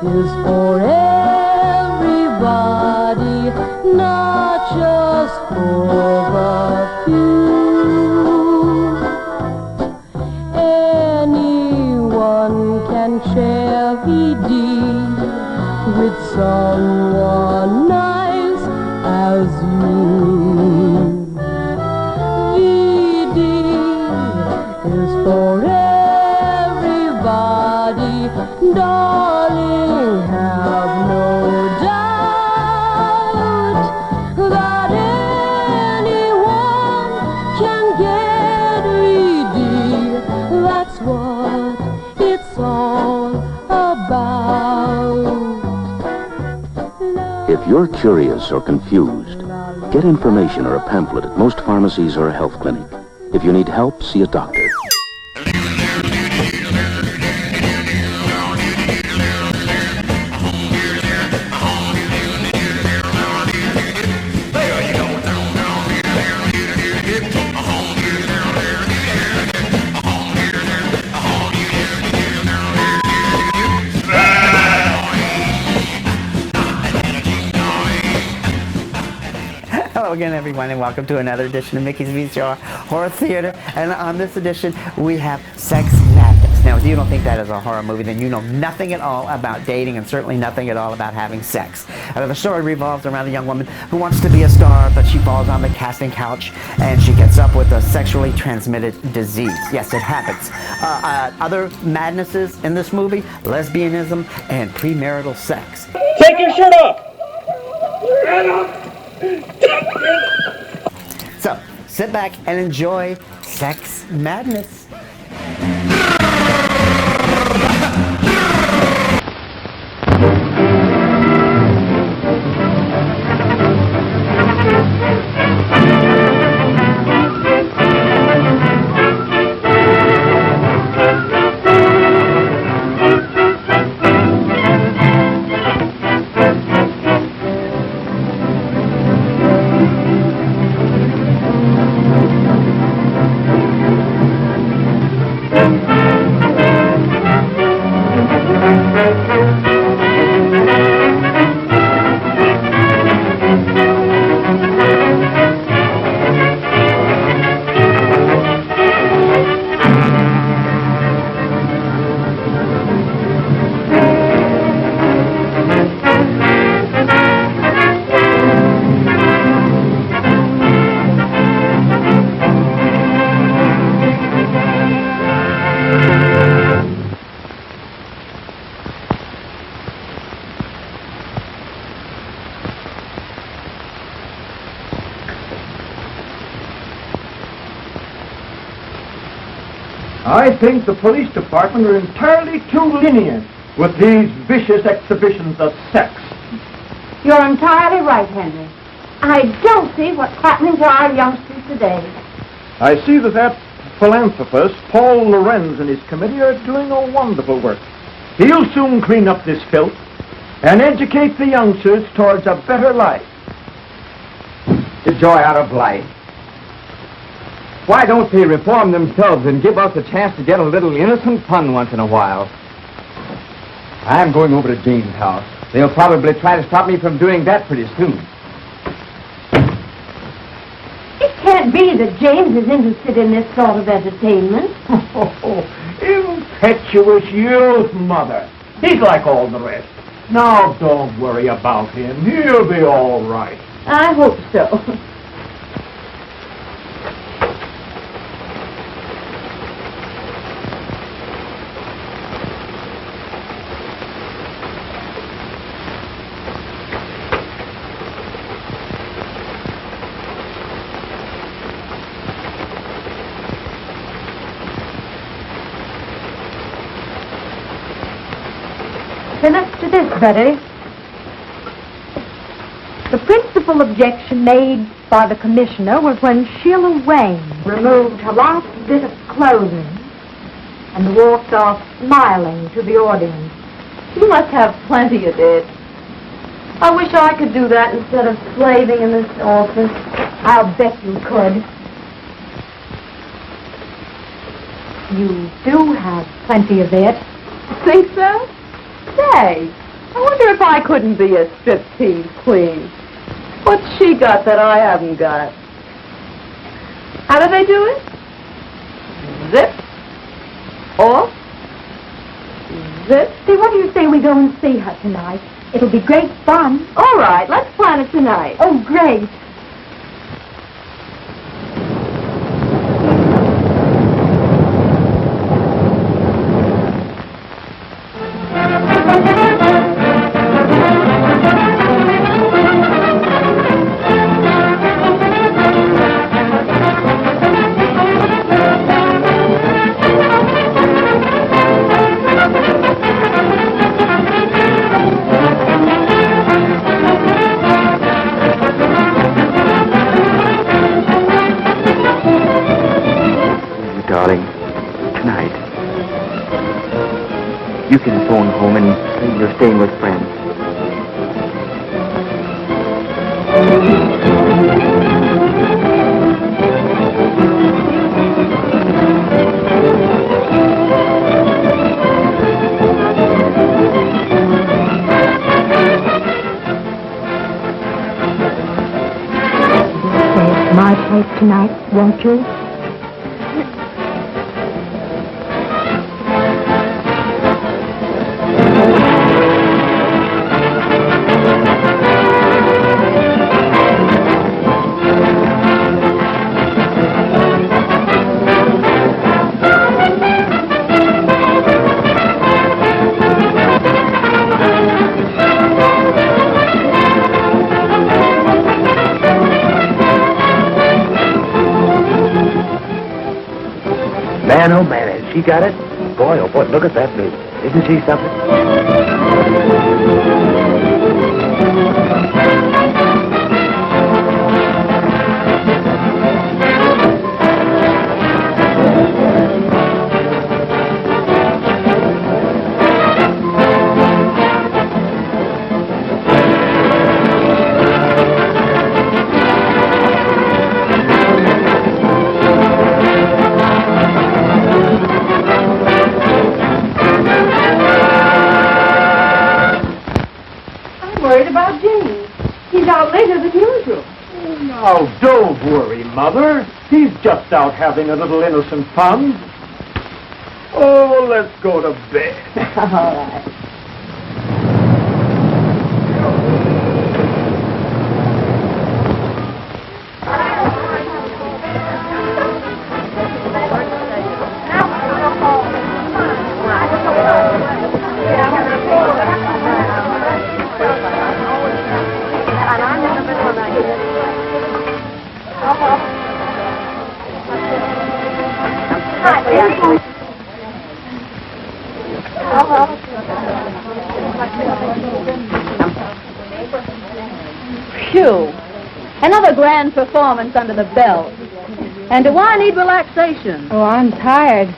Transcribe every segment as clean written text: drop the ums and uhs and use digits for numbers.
is for everybody, not just for the few. Anyone can share VD with someone nice as you. VD is for everybody, darling, have no doubt that anyone can get VD. That's what it's all about. If you're curious or confused, get information or a pamphlet at most pharmacies or a health clinic. If you need help, see a doctor. Hello again, everyone, and welcome to another edition of Mykki's VCR Horror Theater. And on this edition, we have Sex Madness. Now, if you don't think that is a horror movie, then you know nothing at all about dating and certainly nothing at all about having sex. The story revolves around a young woman who wants to be a star, but she falls on the casting couch and she gets up with a sexually transmitted disease. Yes, it happens. Other madnesses in this movie: lesbianism and premarital sex. Take your shirt off! So, sit back and enjoy Sex Madness. I think the police department are entirely too lenient with these vicious exhibitions of sex. You're entirely right, Henry. I don't see what's happening to our youngsters today. I see that philanthropist, Paul Lorenz, and his committee are doing a wonderful work. He'll soon clean up this filth and educate the youngsters towards a better life. The joy out of life. Why don't they reform themselves and give us a chance to get a little innocent fun once in a while? I'm going over to Jane's house. They'll probably try to stop me from doing that pretty soon. It can't be that James is interested in this sort of entertainment. Impetuous youth, Mother. He's like all the rest. Now, don't worry about him. He'll be all right. I hope so. Then after this, Betty. The principal objection made by the commissioner was when Sheila Wayne removed her last bit of clothing and walked off smiling to the audience. You must have plenty of it. I wish I could do that instead of slaving in this office. I'll bet you could. You do have plenty of it. Think so? Say, I wonder if I couldn't be a striptease queen. What's she got that I haven't got? How do they do it? Zip. Off. Zip. See, what do you say we go and see her tonight? It'll be great fun. All right, let's plan it tonight. Oh, great. Darling, tonight, you can phone home and say you're staying with friends. Stay at my place tonight, won't you? Man, oh man, has she got it? Boy, oh boy, look at that baby. Isn't she something? Out later than usual. Now, don't worry, Mother. He's just out having a little innocent fun. Oh, let's go to bed. All right. Phew. Another grand performance under the belt. And do I need relaxation? Oh, I'm tired.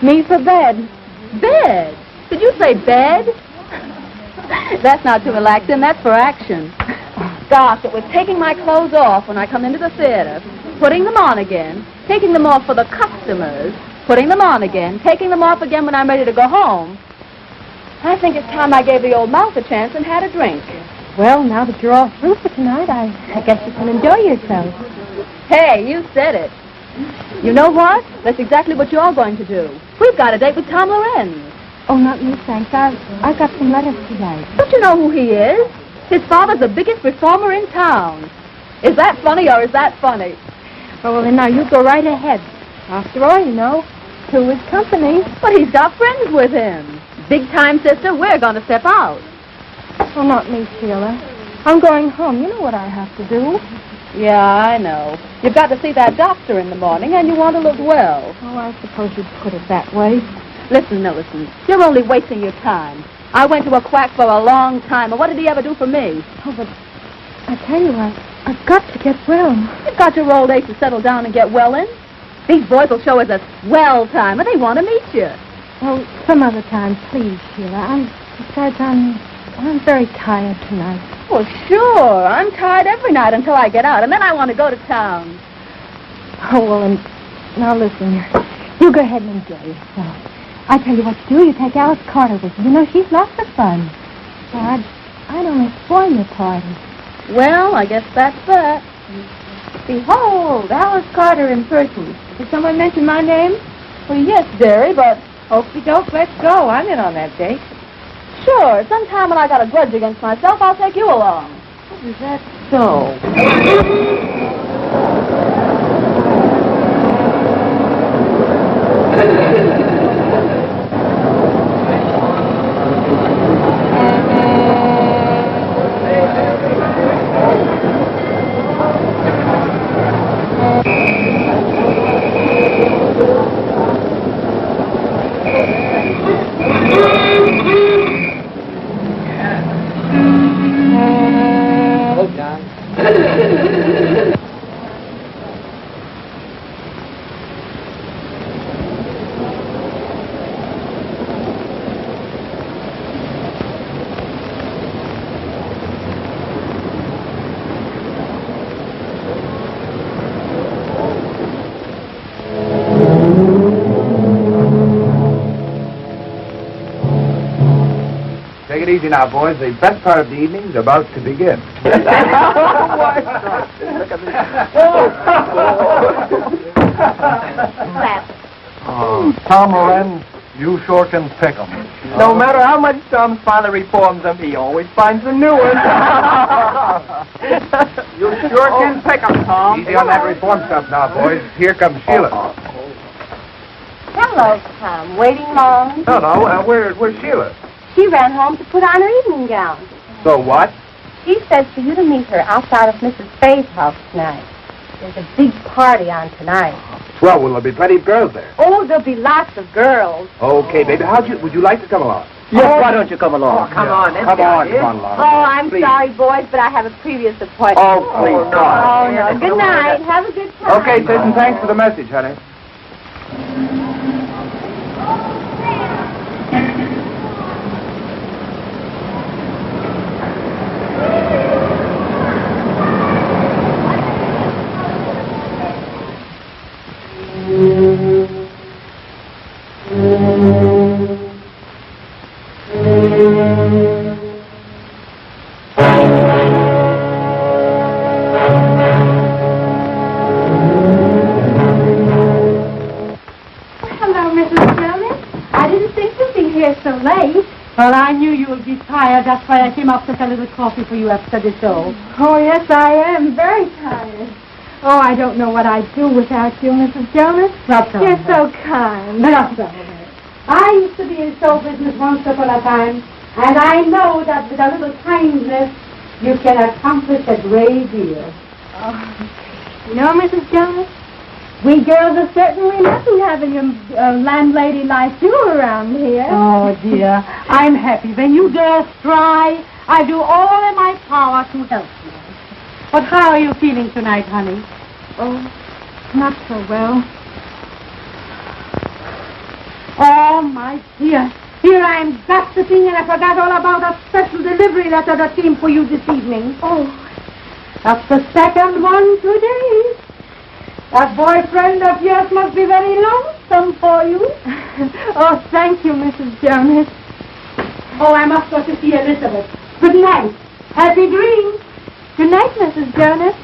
Me for bed. Bed? Did you say bed? That's not to relax in, that's for action. Gosh, it was taking my clothes off when I come into the theater, putting them on again, taking them off for the customers, putting them on again, taking them off again when I'm ready to go home. I think it's time I gave the old mouth a chance and had a drink. Well, now that you're all through for tonight, I guess you can enjoy yourself. Hey, you said it. You know what? That's exactly what you're going to do. We've got a date with Tom Lorenz. Oh, not me, thanks. I've got some letters to write. Don't you know who he is? His father's the biggest reformer in town. Is that funny or is that funny? Oh, well, then now you go right ahead. After all, you know, two is company. But he's got friends with him. Big time, sister, we're going to step out. Oh, not me, Sheila. I'm going home. You know what I have to do. Yeah, I know. You've got to see that doctor in the morning, and you want to look well. Oh, I suppose you'd put it that way. Listen, Millicent, you're only wasting your time. I went to a quack for a long time, and what did he ever do for me? Oh, but I tell you, I've got to get well. You've got your old age to settle down and get well in. These boys will show us a swell time, and they want to meet you. Oh, some other time, please, Sheila. Besides, I'm very tired tonight. Well, sure. I'm tired every night until I get out, and then I want to go to town. Oh, well, and now listen. You go ahead and enjoy yourself. I tell you what to do. You take Alice Carter with you. You know, she's lots of fun. Dad, I'd only spoil your party. Well, I guess that's that. Behold, Alice Carter in person. Did someone mention my name? Well, yes, dearie, but... Okey doke, let's go. I'm in on that date. Sure. Sometime when I got a grudge against myself, I'll take you along. Is that so? Take it easy now, boys. The best part of the evening's about to begin. Look at Tom Loren, you sure can pick 'em. No matter how much Tom's father reforms them, he always finds a new one. You sure can pick 'em, Tom. Easy on that reform stuff now, boys. Here comes Sheila. Hello, Tom. Waiting long? No, where's Sheila? She ran home to put on her evening gown. So what? She says for you to meet her outside of Mrs. Faye's house tonight. There's a big party on tonight. Swell, will there be plenty of girls there? Oh, there'll be lots of girls. Okay, baby. Would you like to come along? Yes, why don't you come along? Come on along. Oh, I'm Please. sorry, boys, but I have a previous appointment. Oh, please, Oh, darling. no. Good night. Have a good time. Okay, sis, and thanks for the message, honey. Hello, Mrs. Jonas. I didn't think you'd be here so late. Well, I knew you would be tired. That's why I came up to get a little coffee for you after the show. Oh, yes, I am. Very tired. Oh, I don't know what I'd do without you, Mrs. Jonas. Not so. You're so kind. Not so. I used to be in show business once upon a time, and I know that with a little kindness, you can accomplish a great deal. Oh. You know, Mrs. Jonas, we girls are certainly lucky having a landlady like you around here. Oh, dear. I'm happy. When you girls try, I do all in my power to help you. But how are you feeling tonight, honey? Oh, not so well. Oh, my dear. Here I am gossiping, and I forgot all about a special delivery letter that came for you this evening. Oh, That's the second one today. That boyfriend of yours must be very lonesome for you. oh, thank you, Mrs. Jonas. Oh, I must go to see Elizabeth. Good night. Happy dreams. Good night, Mrs. Jonas.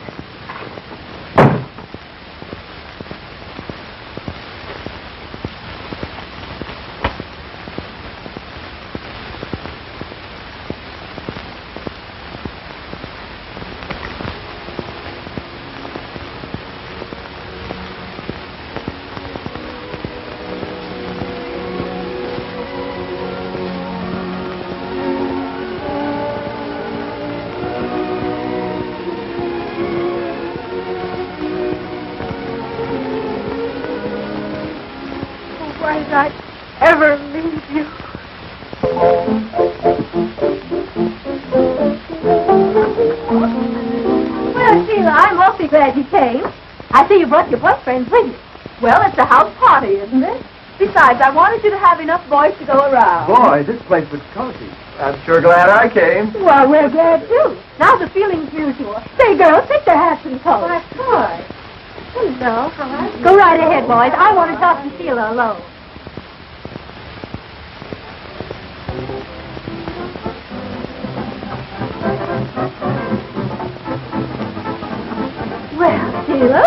Why did I ever leave you? Well, Sheila, I'm awfully glad you came. I see you brought your boyfriends with you. Well, it's a house party, isn't it? Besides, I wanted you to have enough boys to go around. Boy, this place looks cozy. I'm sure glad I came. Well, we're glad, too. Now the feeling's mutual. Say, girls, take their hats and coats. Of course. Hello. Go right ahead, boys. I want to talk to Sheila alone. Sheila.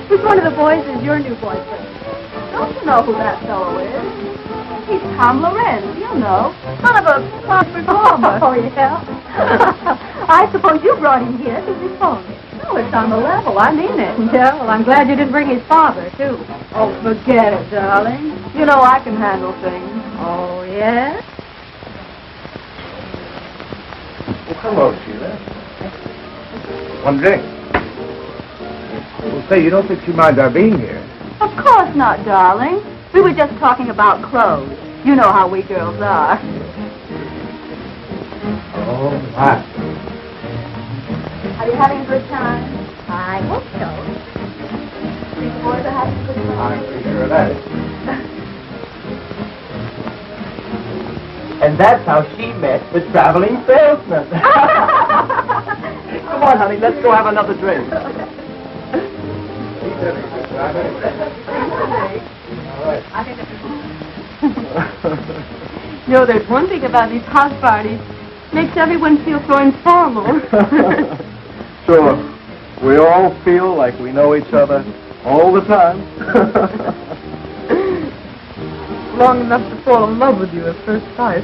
Which one of the boys is your new boyfriend? Don't you know who that fellow is? He's Tom Lorenz, you know. Son of a class performer. Oh, yeah? I suppose you brought him here to reform it. No, it's on the level. I mean it. Yeah, well, I'm glad you didn't bring his father, too. Oh, forget it, darling. You know I can handle things. Oh, yeah? Well, hello, Sheila. One drink. Well, say, you don't think she minds our being here? Of course not, darling. We were just talking about clothes. You know how we girls are. Oh, my. Are you having a good time? I hope so. These boys are having a good time. I'm pretty sure of that. And that's how she met the traveling salesman. Come on, honey, let's go have another drink. You know, there's one thing about these house parties. Makes everyone feel so informal. Sure. We all feel like we know each other all the time. Long enough to fall in love with you at first sight.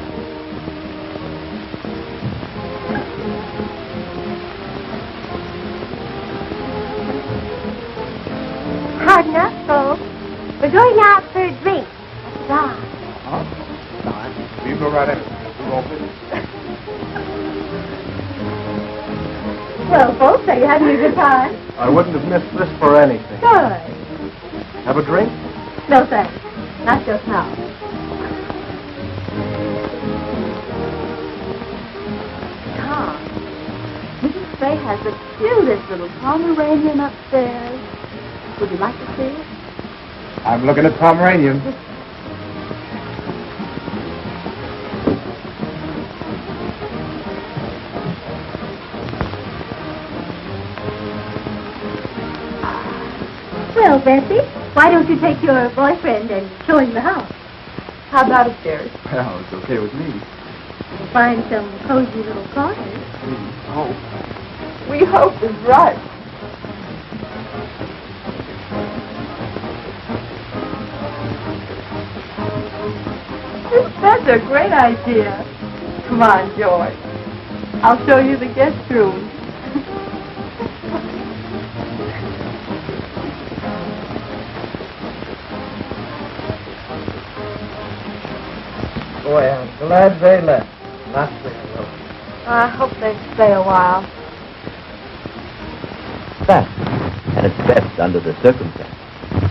Hard enough, folks. We're going out for a drink. Right. Huh? You go right ahead. We won't be. Well, folks, are you having a good time? I wouldn't have missed this for anything. Good. Have a drink? No, thanks. Not just now. Tom, Mrs. Fay has the cutest little Pomeranian upstairs. Would you like to see it? I'm looking at Pomeranian. Well, Bessie, why don't you take your boyfriend and show him the house? How about it, Jerry? Well, it's okay with me. You'll find some cozy little corners. Oh. We hope is right. That's a great idea. Come on, Joy. I'll show you the guest room. Boy, I'm glad they left. Not stay alone. I hope they stay a while. Fast, and it's best under the circumstances.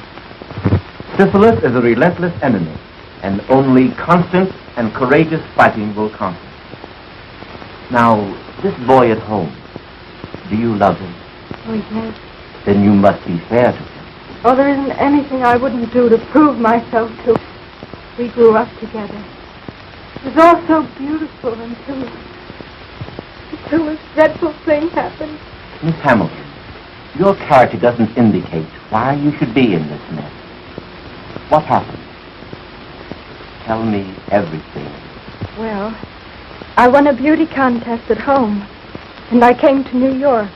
Syphilis is a relentless enemy, and only constant and courageous fighting will conquer. Now, this boy at home, do you love him? Oh, yes. Then you must be fair to him. Oh, there isn't anything I wouldn't do to prove myself to. We grew up together. It was all so beautiful until this dreadful thing happened. Miss Hamilton, your character doesn't indicate why you should be in this mess. What happened? Tell me everything. Well, I won a beauty contest at home, and I came to New York.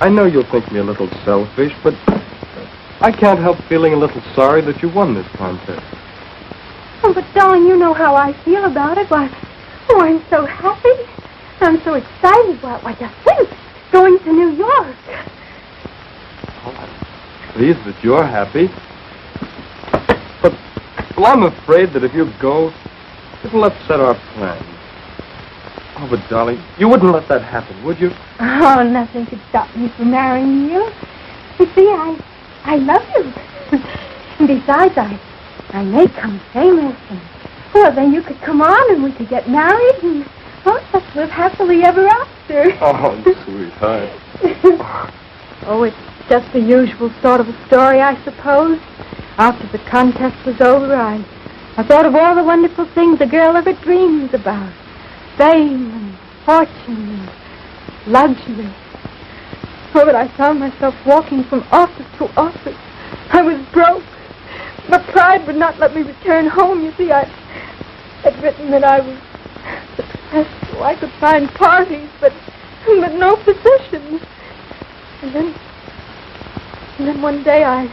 I know you'll think me a little selfish, but I can't help feeling a little sorry that you won this contest. Oh, but darling, you know how I feel about it. Why, oh, I'm so happy. I'm so excited. Why, just think, going to New York. Oh, I'm pleased that you're happy. But, well, I'm afraid that if you go, it'll upset our plans. Oh, but darling, you wouldn't let that happen, would you? Oh, nothing could stop me from marrying you. You see, I love you. And besides, I may come famous. And, well, then you could come on and we could get married and, oh, let's live happily ever after. Oh, sweetheart. Oh, it's just the usual sort of a story, I suppose. After the contest was over, I thought of all the wonderful things a girl ever dreams about. Fame and fortune and luxury. Oh, but I found myself walking from office to office. I was broke. But pride would not let me return home. You see, I'd written that I was successful. I could find parties, but no physicians. And then one day I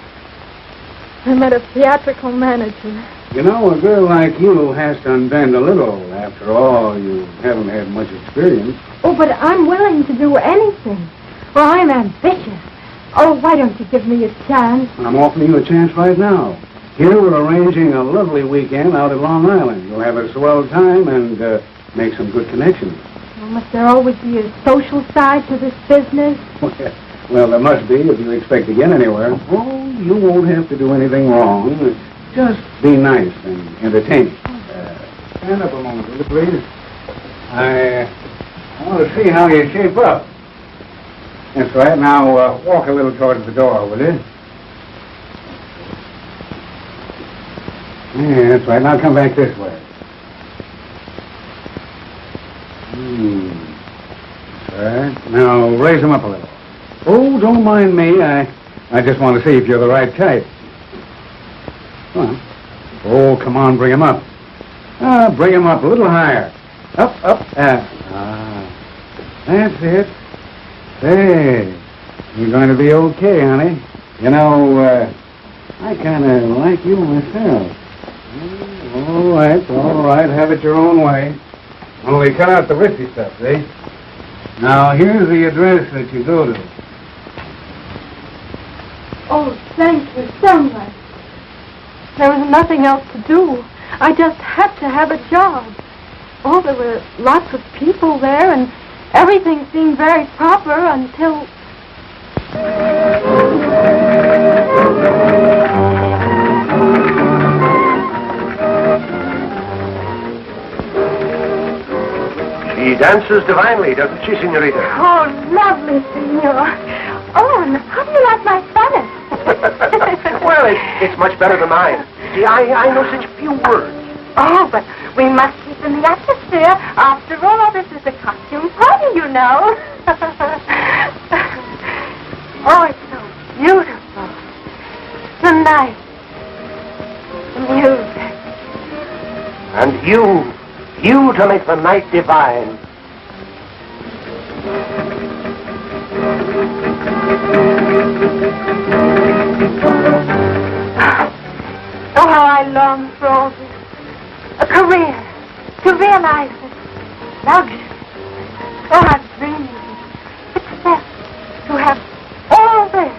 met a theatrical manager. You know, a girl like you has to unbend a little. After all, you haven't had much experience. Oh, but I'm willing to do anything. Well, I'm ambitious. Oh, why don't you give me a chance? I'm offering you a chance right now. Here we're arranging a lovely weekend out at Long Island. You'll have a swell time and make some good connections. Well, must there always be a social side to this business? Well, there must be if you expect to get anywhere. Oh, you won't have to do anything wrong. Just be nice and entertaining. Stand up a moment, will you, please? I want to see how you shape up. That's right. Now, walk a little towards the door, will you? Yeah, that's right. Now come back this way. That's right. Now, raise them up a little. Oh, don't mind me. I just want to see if you're the right type. Come on. Oh, come on, bring him up. Bring him up a little higher. Up. That's it. Say, you're going to be okay, honey. You know, I kind of like you myself. All right. Have it your own way. Only cut out the risky stuff, see? Now, here's the address that you go to. Oh, thank you so much. There was nothing else to do. I just had to have a job. Oh, there were lots of people there, and everything seemed very proper until... She dances divinely, doesn't she, senorita? Oh, lovely, senor. Oh, and how do you like my Spanish? Well, it's much better than mine. See, I know such few words. Oh, but we must keep in the atmosphere. After all, this is a costume party, you know. Oh, it's so beautiful. The night. The music. And you to make the night divine. Oh, how I long for all this. A career. To realize it. Luxury. Oh, I've dreamed of it. Success. To have all this.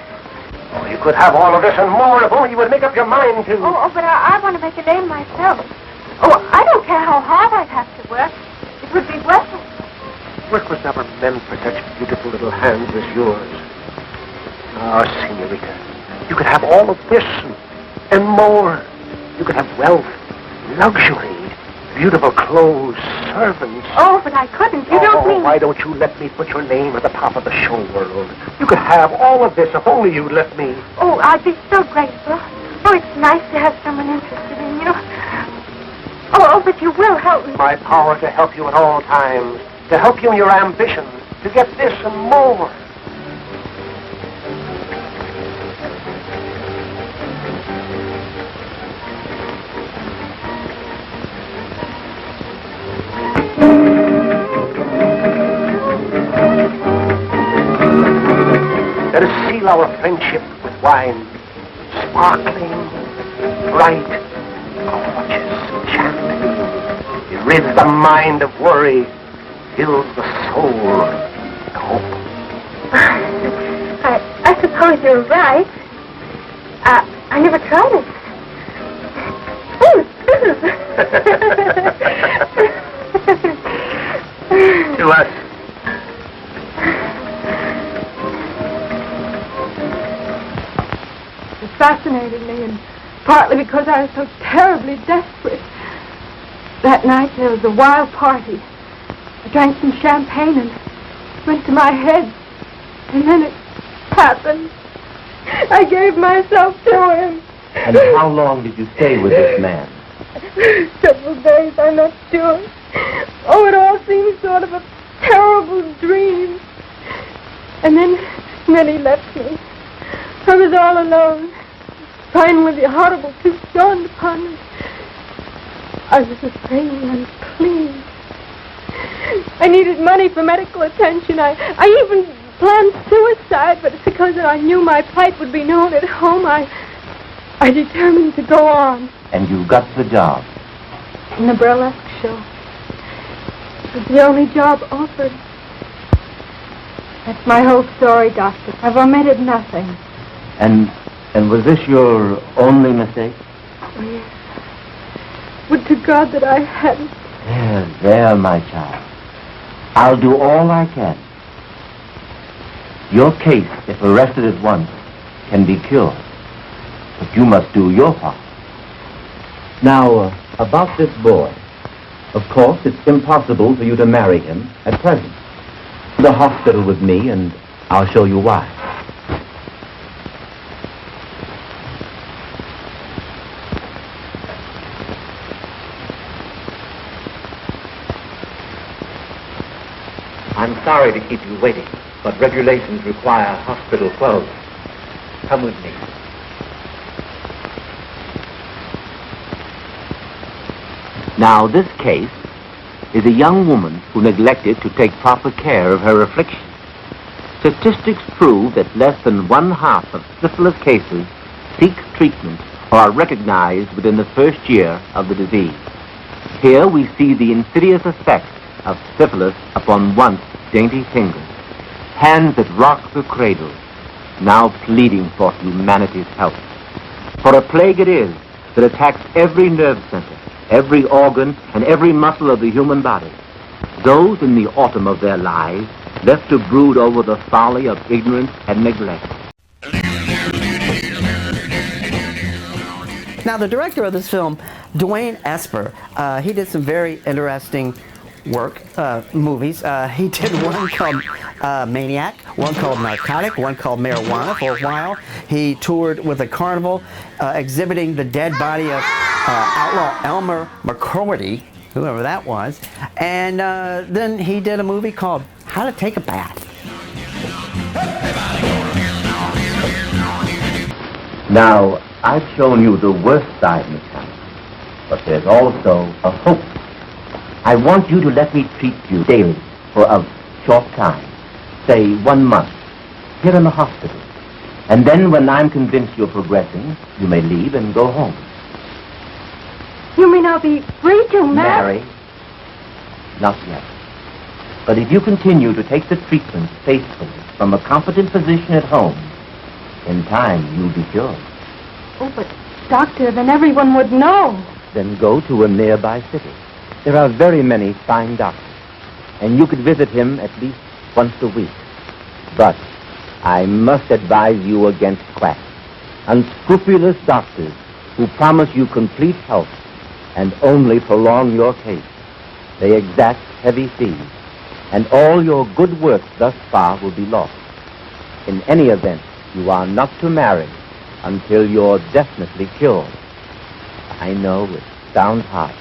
Oh, you could have all of this and more if only you would make up your mind to... Oh, but I want to make a name myself. Oh, I don't care how hard I'd have to work. It would be worth it. Work was never meant for such beautiful little hands as yours. Ah, senorita, you could have all of this and more. You could have wealth, luxury, beautiful clothes, servants. Oh, but I couldn't. You don't mean... Why don't you let me put your name at the top of the show world? You could have all of this if only you'd let me. Oh, I'd be so grateful. Oh, it's nice to have someone interested in you. Oh, but you will help me. My power to help you at all times, to help you in your ambitions, to get this and more. Let us seal our friendship with wine, sparkling, bright, gorgeous, enchanting. It rids the mind of worry, fills the soul with hope. I suppose you're right. I never tried it. To us. It fascinated me, and partly because I was so terribly desperate. That night there was a wild party. I drank some champagne and it went to my head. And then it happened. I gave myself to him. And how long did you stay with this man? Several days, I'm not sure. Oh, it all seemed sort of a terrible dream. And then And then he left me. I was all alone. Finally, the horrible truth dawned upon me. I was afraid and unclean. I needed money for medical attention. I even planned suicide, but because I knew my plight would be known at home, I determined to go on. And you got the job? In the burlesque show. It was the only job offered. That's my whole story, Doctor. I've omitted nothing. And was this your only mistake? Oh, yes. Would to God that I hadn't. There, my child. I'll do all I can. Your case, if arrested at once, can be cured. But you must do your part. Now, about this boy. Of course, it's impossible for you to marry him at present. The hospital with me, and I'll show you why. I'm sorry to keep you waiting, but regulations require hospital clothes. Come with me. Now, this case is a young woman who neglected to take proper care of her affliction. Statistics prove that less than 1/2 of syphilis cases seek treatment or are recognized within the first year of the disease. Here we see the insidious effect of syphilis upon once dainty fingers, hands that rock the cradle, now pleading for humanity's help. For a plague it is that attacks every nerve center, every organ, and every muscle of the human body. Those in the autumn of their lives left to brood over the folly of ignorance and neglect. Now, the director of this film, Dwayne Esper, he did some very interesting work, movies. He did one called Maniac, one called Narcotic, one called Marijuana for a while. He toured with a carnival exhibiting the dead body of outlaw Elmer McCurdy, whoever that was. And then he did a movie called How to Take a Bath. Now, I've shown you the worst side, Miss Hanna, but there's also a hope. I want you to let me treat you daily for a short time, say 1 month, here in the hospital. And then when I'm convinced you're progressing, you may leave and go home. You mean I'll be free to marry? Marry? Not yet. But if you continue to take the treatment faithfully from a competent physician at home, in time you'll be cured. Oh, but Doctor, then everyone would know. Then go to a nearby city. There are very many fine doctors, and you could visit him at least once a week. But I must advise you against quacks, unscrupulous doctors who promise you complete health and only prolong your case. They exact heavy fees, and all your good work thus far will be lost. In any event, you are not to marry until you're definitely cured. I know it sounds harsh,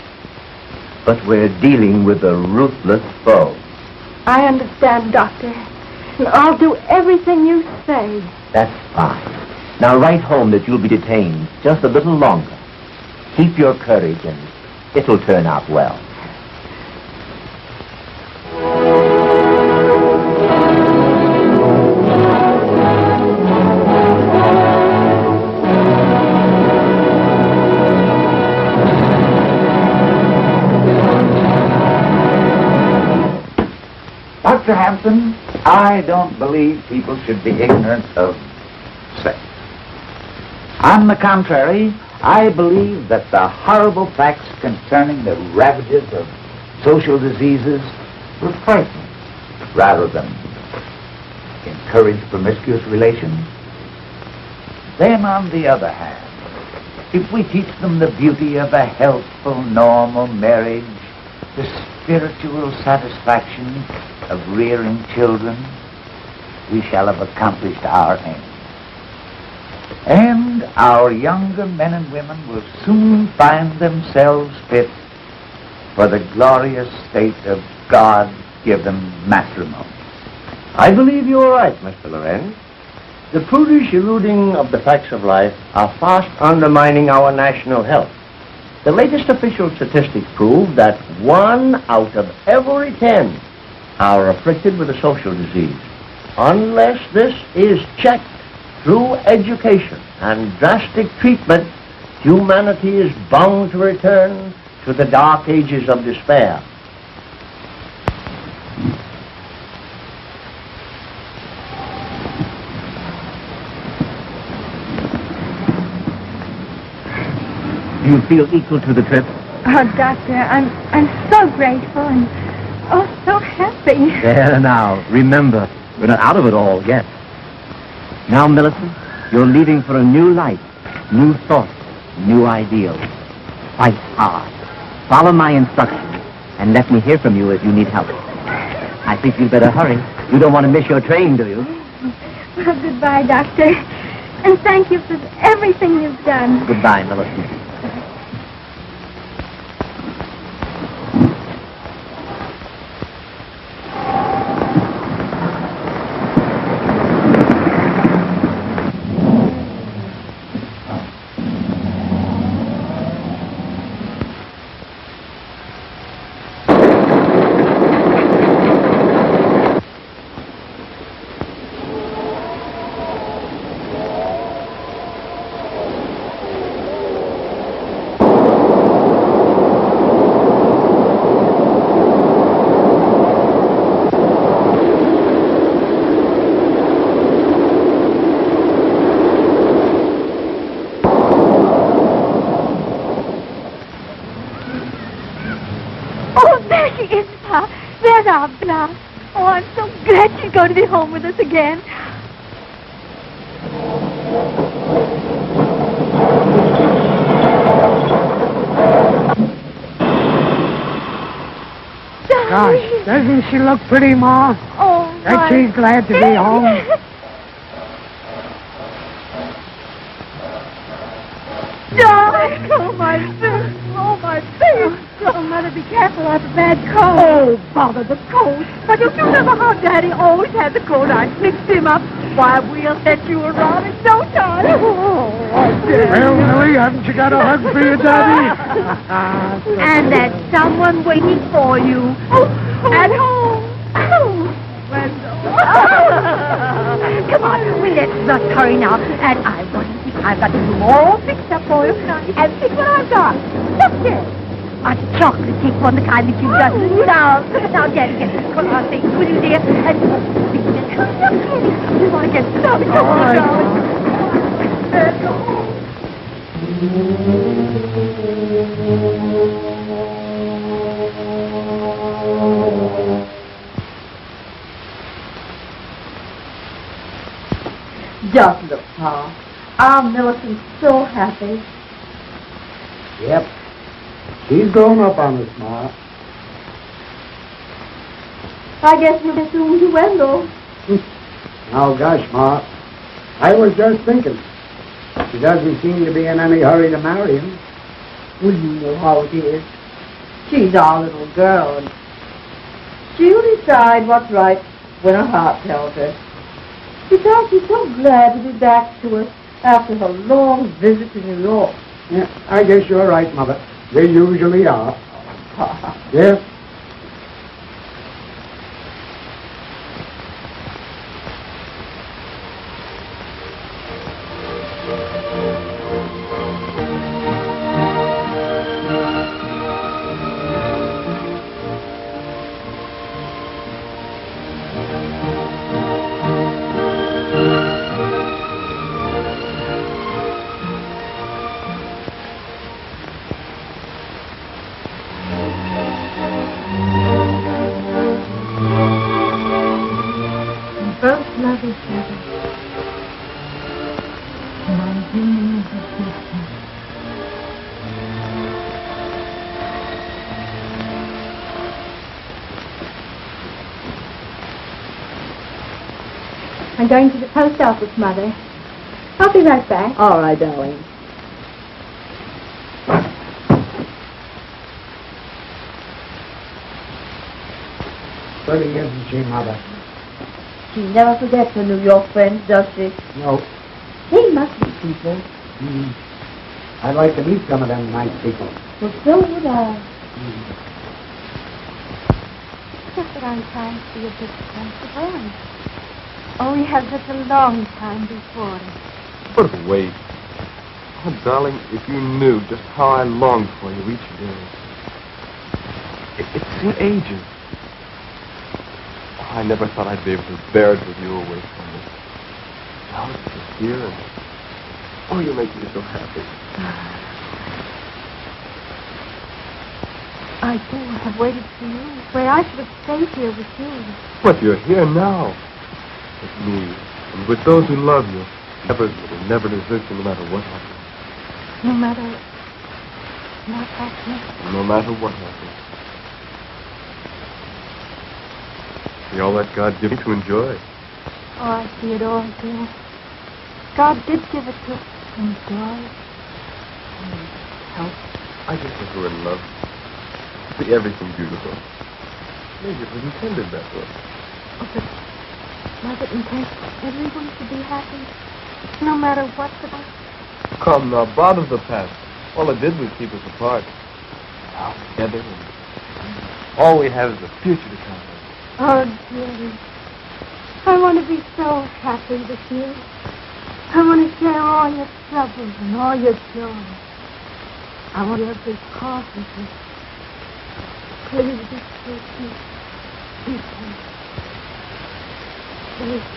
but we're dealing with a ruthless foe. I understand, Doctor. And I'll do everything you say. That's fine. Now write home that you'll be detained just a little longer. Keep your courage and it'll turn out well. Dr. Hampton, I don't believe people should be ignorant of sex. On the contrary, I believe that the horrible facts concerning the ravages of social diseases will frighten rather than encourage promiscuous relations. Then, on the other hand, if we teach them the beauty of a healthful, normal marriage, the spiritual satisfaction of rearing children, we shall have accomplished our aim. And our younger men and women will soon find themselves fit for the glorious state of God-given matrimony. I believe you're right, Mr. Lorenz. The prudish eluding of the facts of life are fast undermining our national health. The latest official statistics prove that 1 out of every 10 are afflicted with a social disease. Unless this is checked through education and drastic treatment, humanity is bound to return to the dark ages of despair. Do you feel equal to the trip? Oh, Doctor, I'm so grateful and so happy. There now. Remember, we're not out of it all yet. Now, Millicent, you're leaving for a new life, new thoughts, new ideals. Fight hard. Follow my instructions, and let me hear from you if you need help. I think you'd better hurry. You don't want to miss your train, do you? Well, goodbye, Doctor. And thank you for everything you've done. Goodbye, Millicent. Oh, I'm so glad she's going to be home with us again. Gosh, doesn't she look pretty, Ma? Oh, Bet she's glad to be home. Darling, oh, my face. Oh, my face. Oh, Mother, be careful of the bad cold. Oh, bother the cold. But don't you remember how Daddy always had the cold? I mixed him up. Why, we'll set you around in no time. Oh, Well, Millie, haven't you got a hug for your daddy? And there's someone waiting for you. At home. Come on, let's not hurry now. And I've got the room all fixed up for you. And see what I've got. Look there. A chocolate cake, one the kind that you've done. Now, Daddy, get this thing, will you, dear? And you want to get started? Come on, darling. Just look, Pa. Our Millicent's so happy. Yep. She's grown up on us, Ma. I guess we'll be soon to Wendell. Oh, gosh, Ma. I was just thinking. She doesn't seem to be in any hurry to marry him. Well, you know how it is. She's our little girl, and she'll decide what's right when her heart tells her. Besides, she's so glad to be back to us after her long visit to New York. Yeah, I guess you're right, Mother. They usually are. Yes? I'm going to the post office, Mother. I'll be right back. All right, darling. Pretty, isn't she, Mother? She never forgets her New York friends, does she? No. They must be people. I'd like to meet some of them nice people. Well, so would I. Just that I'm trying to be a bit sensible. Oh, we have such a long time before us. What a waste. Oh, darling, if you knew just how I longed for you each day. It's in ages. Oh, I never thought I'd be able to bear it with you away from me. Now it's just here, and oh, you make me so happy. I too have waited for you, where I should have stayed here with you. But you're here now, with me, and with those who love you. Never desert you, no matter what happens. No matter what happens. No matter what happens. See all that God gave me to enjoy. Oh, I see it all, dear. God did give it to us to enjoy. Help. I just think we're in love. See everything beautiful. Maybe it was intended that way. Oh, but was it intended for everyone to be happy? No matter what the past? Come now, bother the past. All it did was keep us apart. Now together, and all we have is the future to count on. Oh, dearie. I want to be so happy with you. I want to share all your troubles and all your joy. I want to be part of you. Please be patient. Be patient. Please.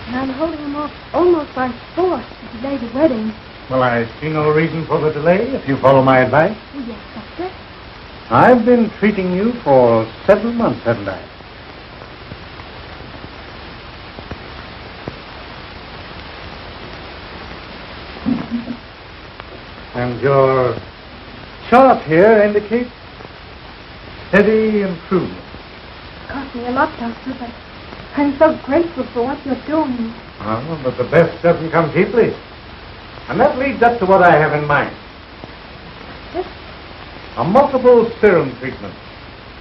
I'm holding him off almost by force to delay the wedding. Well, I see no reason for the delay, if you follow my advice. Oh, yes, Doctor. I've been treating you for 7 months, haven't I? And your chart here indicates steady improvement. It cost me a lot, Doctor, but I'm so grateful for what you're doing. Oh, but the best doesn't come cheaply. And that leads up to what I have in mind. Yes? A multiple serum treatment.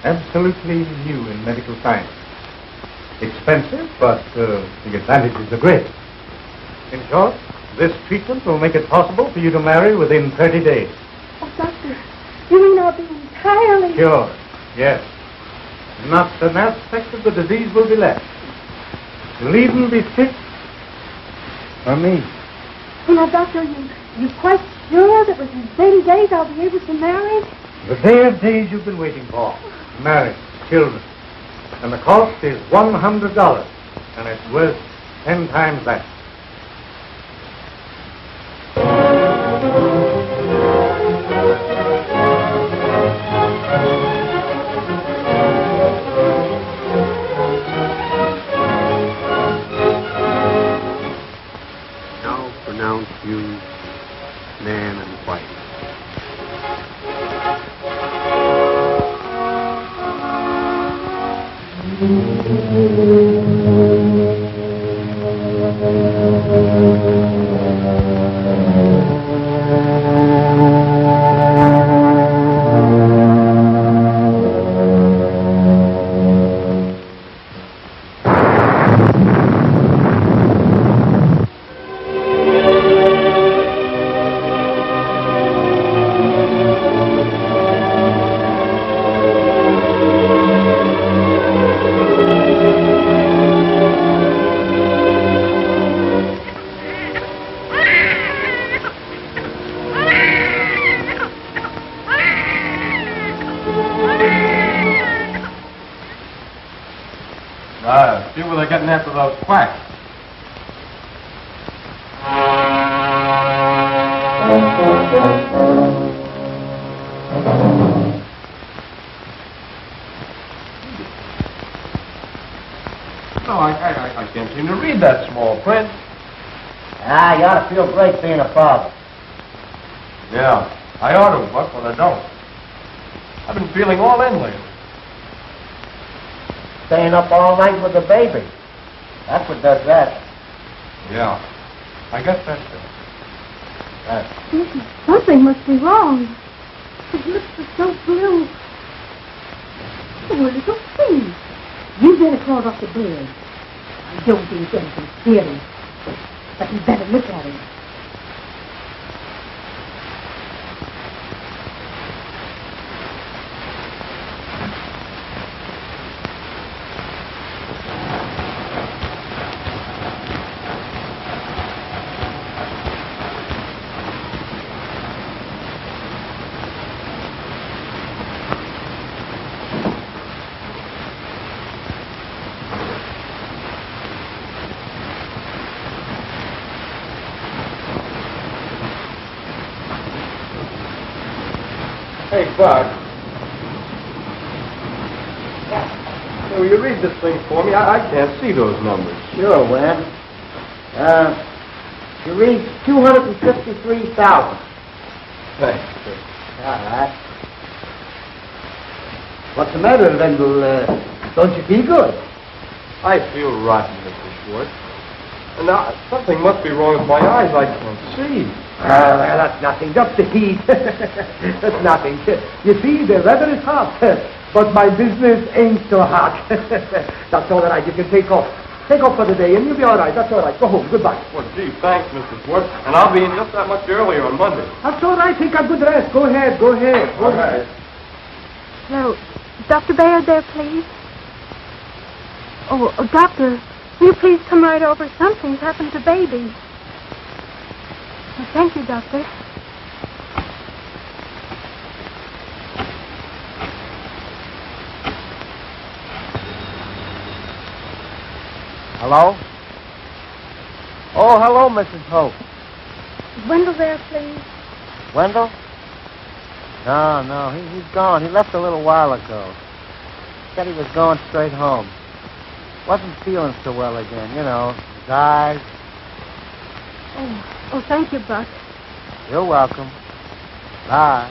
Absolutely new in medical science. Expensive, but the advantages are great. In short, this treatment will make it possible for you to marry within 30 days. Oh, Doctor, you mean I'll be entirely... Cured, yes. Not an aspect of the disease will be left. You'll even be fit for me. You know, Doctor, you're quite sure that within 30 days I'll be able to marry? The day of days you've been waiting for. Marriage, children. And the cost is $100. And it's worth 10 times that. Now pronounce you man and wife. See where they're getting after those quacks. No, I can't seem to read that small print. Ah, you ought to feel great being a father. Yeah, I ought to, Buck, but I don't. I've been feeling all in lately. Staying up all night with the baby. That's what does that. Yeah, I guess that's it. Something must be wrong. His lips are so blue. Oh, little please. You better crawl off the bed. I don't think it's anything serious, but you better look at him. Hey, Buck. Hey, will you read this thing for me? I can't see those numbers. Sure, Wes. You read 253,000. Thanks. All right. What's the matter, Wendell? Don't you feel good? I feel rotten, Mr. Schwartz. And now, something must be wrong with my eyes. I can't see. Well, that's nothing. Just the heat. That's nothing. You see, the weather is hot, but my business ain't so hot. That's all right. You can take off. Take off for the day, and you'll be all right. That's all right. Go home. Goodbye. Well, gee, thanks, Mr. Schwartz. And I'll be in just that much earlier on Monday. That's all right. Take a good rest. Go ahead. Go ahead. Go ahead. Hello. Dr. Baird there, please? Oh, doctor, will you please come right over? Something's happened to baby. Oh, thank you, doctor. Hello? Oh, hello, Mrs. Hope. Is Wendell there, please? Wendell? No, he's gone. He left a little while ago. Said he was going straight home. Wasn't feeling so well again, you know. His eyes. Oh, thank you, Buck. You're welcome. Bye.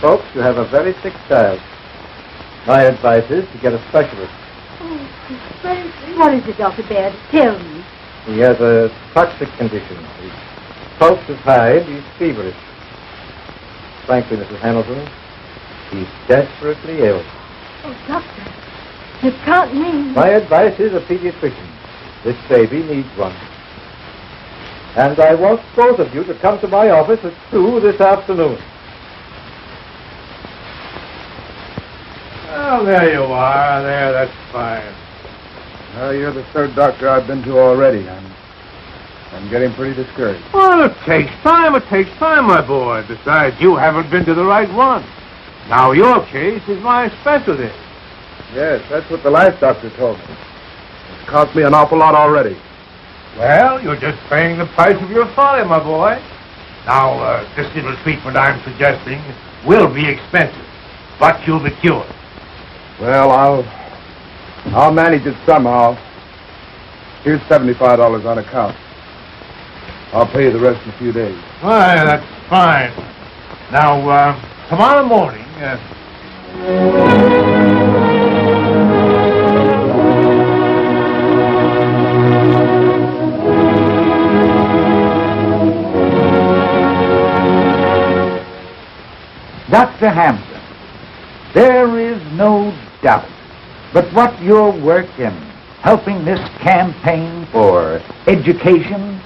Folks, you have a very sick child. My advice is to get a specialist. Oh, crazy. What is it, Dr. Baird? Tell me. He has a toxic condition. His pulse is high and he's feverish. Frankly, Mrs. Hamilton, he's desperately ill. Oh, doctor, you can't mean... My advice is a pediatrician. This baby needs one. And I want both of you to come to my office at 2 this afternoon. Oh, there you are. There, that's fine. Well, you're the third doctor I've been to already. I'm getting pretty discouraged. Well, it takes time, my boy. Besides, you haven't been to the right one. Now, your case is my specialty. Yes, that's what the last doctor told me. It's cost me an awful lot already. Well, you're just paying the price of your folly, my boy. Now, this little treatment I'm suggesting will be expensive, but you'll be cured. Well, I'll manage it somehow. Here's $75 on account. I'll pay you the rest in a few days. Why, that's fine. Now, tomorrow morning... Dr. Hampton, there is no doubt but what your work in helping this campaign for education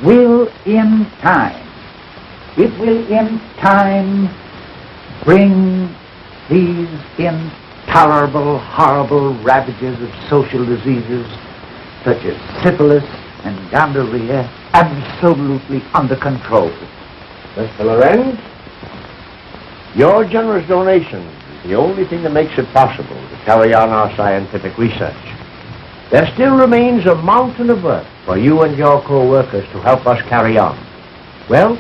will in time, bring these intolerable, horrible ravages of social diseases such as syphilis and gonorrhea absolutely under control. Mr. Lorenz, your generous donation is the only thing that makes it possible to carry on our scientific research. There still remains a mountain of work for you and your co-workers to help us carry on. Well,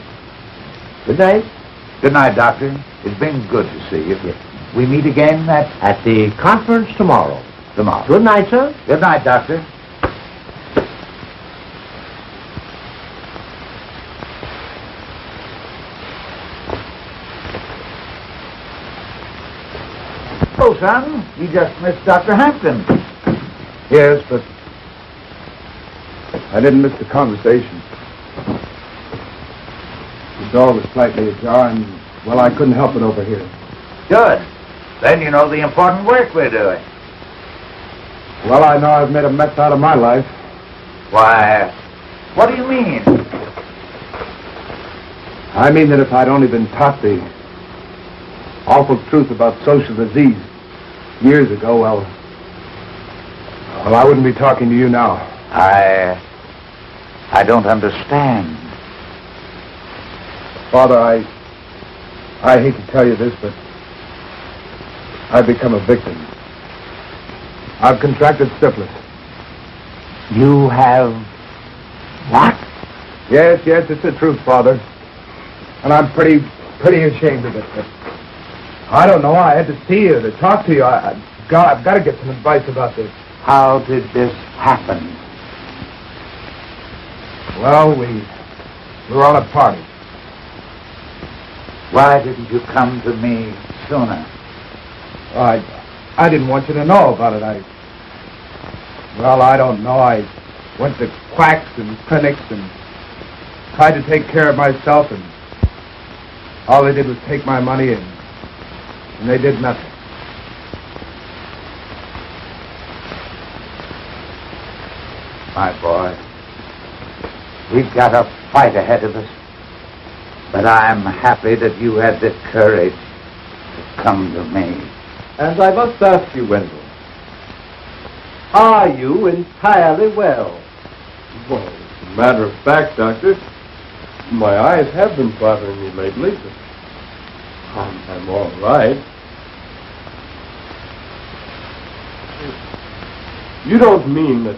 good night. Good night, Doctor. It's been good to see you. We meet again at the conference tomorrow. Good night, sir. Good night, Doctor. Oh, son, you just missed Dr. Hampton. Yes, but I didn't miss the conversation. The door was slightly ajar, and, well, I couldn't help it over here. Good. Then you know the important work we're doing. Well, I know I've made a mess out of my life. Why, what do you mean? I mean that if I'd only been taught the awful truth about social disease years ago, well, I wouldn't be talking to you now. I don't understand. Father, I hate to tell you this, but I've become a victim. I've contracted syphilis. You have what? Yes, it's the truth, Father. And I'm pretty ashamed of it. But I don't know. I had to see you, to talk to you. I've got to get some advice about this. How did this happen? Well, we were on a party. Why didn't you come to me sooner? I didn't want you to know about it. I don't know. I went to quacks and clinics and tried to take care of myself, and all they did was take my money, and they did nothing. My boy, we've got a fight ahead of us, but I'm happy that you had the courage to come to me. And I must ask you, Wendell, are you entirely well? Well, as a matter of fact, Doctor, my eyes have been bothering me lately, but I'm all right. You don't mean that...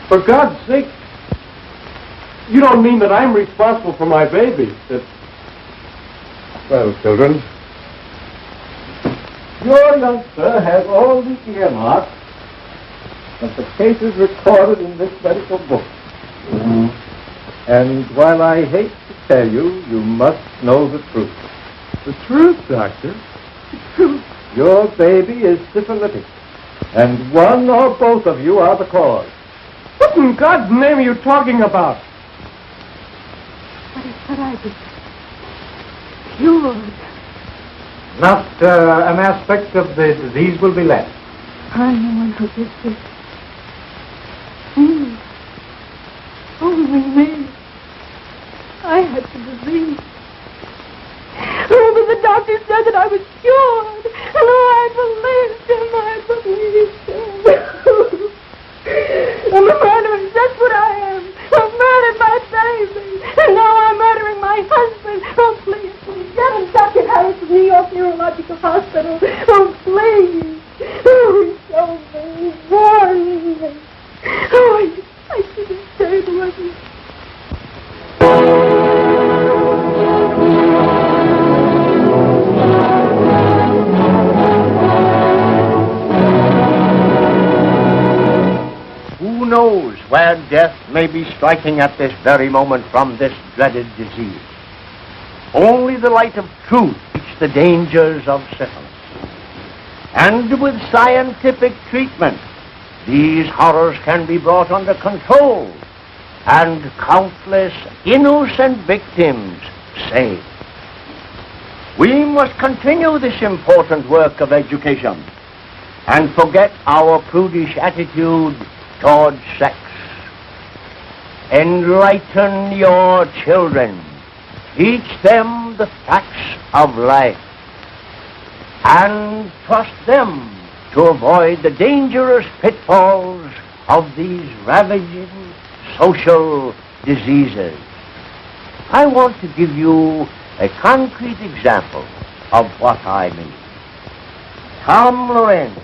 For God's sake, you don't mean that I'm responsible for my baby, that... Well, children, your youngster has all the earmarks of the cases recorded in this medical book. And while I hate to tell you, you must know the truth. The truth, Doctor? The truth. Your baby is syphilitic, and one or both of you are the cause. What in God's name are you talking about? What is that I did? Cured. Not an aspect of the disease will be left. I'm the one who did this. Me. Only me. I had the disease. Oh, but the doctor said that I was cured. And I believed him. I'm a murderer. That's what I am. I've murdered my baby. And now I'm murdering my husband. Oh, please, get him, Dr. Harris of New York Neurological Hospital. Oh, please. Oh, show me. Warn me. Oh, I should have stayed with you. Who knows where death may be striking at this very moment from this dreaded disease? Only the light of truth teaches the dangers of syphilis. And with scientific treatment, these horrors can be brought under control and countless innocent victims saved. We must continue this important work of education and forget our prudish attitude towards sex. Enlighten your children. Teach them the facts of life. And trust them to avoid the dangerous pitfalls of these ravaging social diseases. I want to give you a concrete example of what I mean. Tom Lorenz,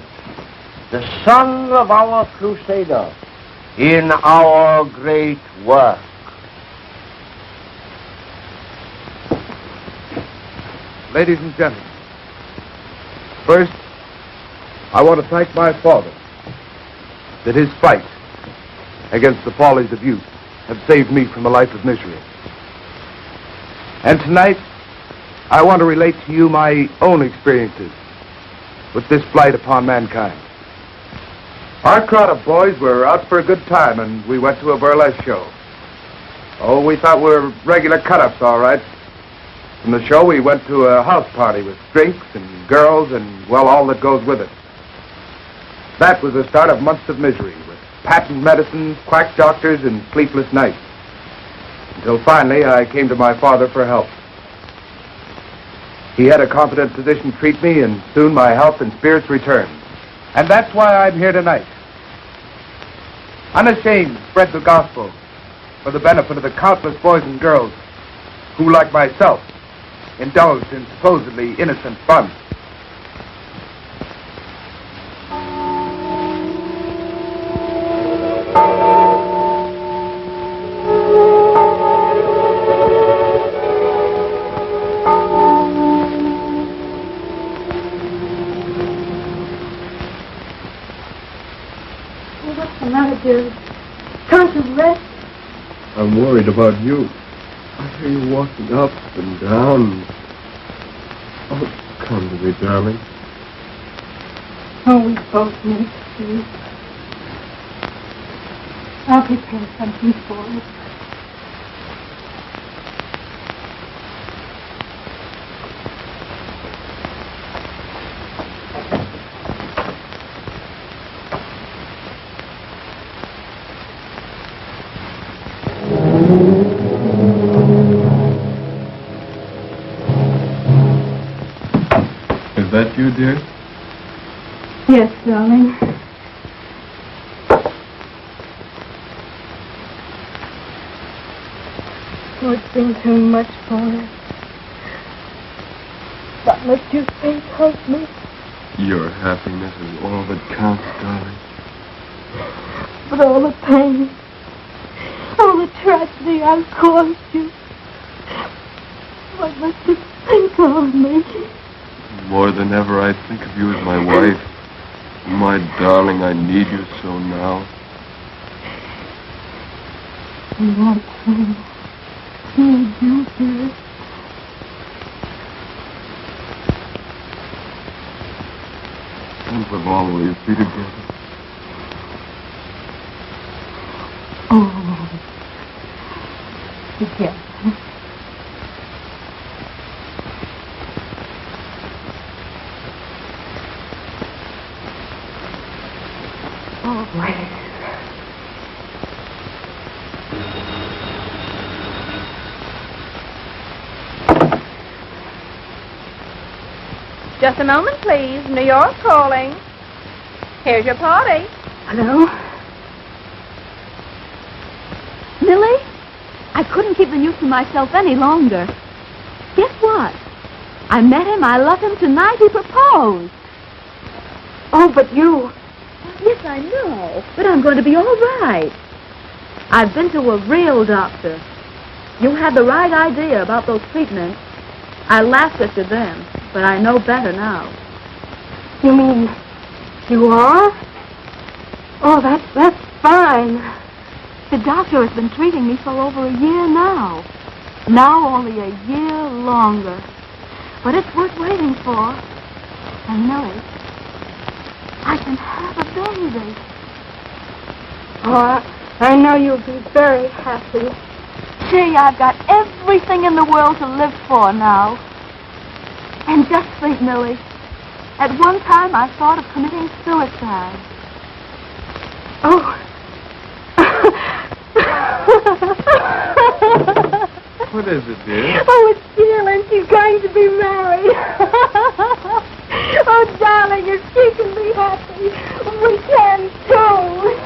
the son of our crusader in our great work. Ladies and gentlemen, first, I want to thank my father that his fight against the follies of youth have saved me from a life of misery. And tonight, I want to relate to you my own experiences with this blight upon mankind. Our crowd of boys were out for a good time, and we went to a burlesque show. Oh, we thought we were regular cut-ups, all right. From the show, we went to a house party with drinks and girls and, well, all that goes with it. That was the start of months of misery, with patent medicines, quack doctors, and sleepless nights. Until finally, I came to my father for help. He had a competent physician treat me, and soon my health and spirits returned. And that's why I'm here tonight. Unashamed to spread the gospel for the benefit of the countless boys and girls who, like myself, indulged in supposedly innocent fun. What's the matter, dear? Can't you rest? I'm worried about you. I hear you walking up and down. Oh, come to me, darling. Oh, we both need sleep. I'll prepare something for you. Is that you, dear? Yes, darling. Oh, it's been too much for us. What must you think of me? Your happiness is all that counts, darling. But all the pain, all the tragedy I've caused you. What must you think of me? More than ever, I think of you as my wife. My darling, I need you so now. I too need you, dear. And we'll always be together. Oh, together. Always. Just a moment, please. New York calling. Here's your party. Hello? Millie? I couldn't keep the news to myself any longer. Guess what? I met him. I love him tonight. He proposed. Oh, but you... Yes, I know. But I'm going to be all right. I've been to a real doctor. You had the right idea about those treatments. I laughed at you then, but I know better now. You mean you are? Oh, that's fine. The doctor has been treating me for over a year now. Now only a year longer. But it's worth waiting for. And Millie, I can have a baby. Oh, I know you'll be very happy. Gee, I've got everything in the world to live for now. And just think, Millie, at one time I thought of committing suicide. Oh. What is it, dear? Oh, it's Jill, and she's going to be married. Oh, darling, if she can be happy, we can too.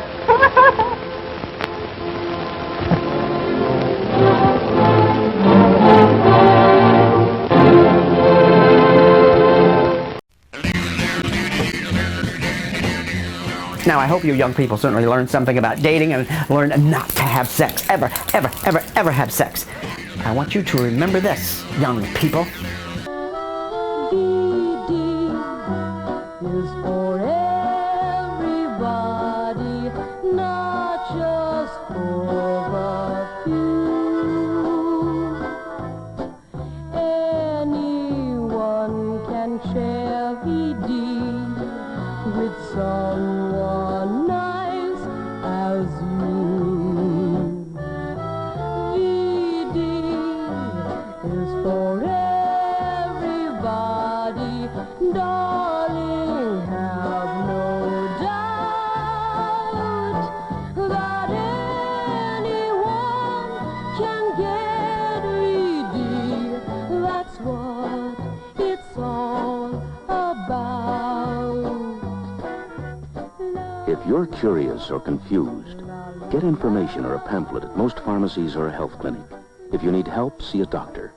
Now, I hope you young people certainly learned something about dating and learned not to have sex. Ever, ever, ever, ever have sex. I want you to remember this, young people. Is for everybody, not just for the few. Anyone can share VD with someone nice as you. darling, have no doubt that anyone can get ready. That's what it's all about. If you're curious or confused, get information or a pamphlet at most pharmacies or a health clinic. If you need help, see a doctor.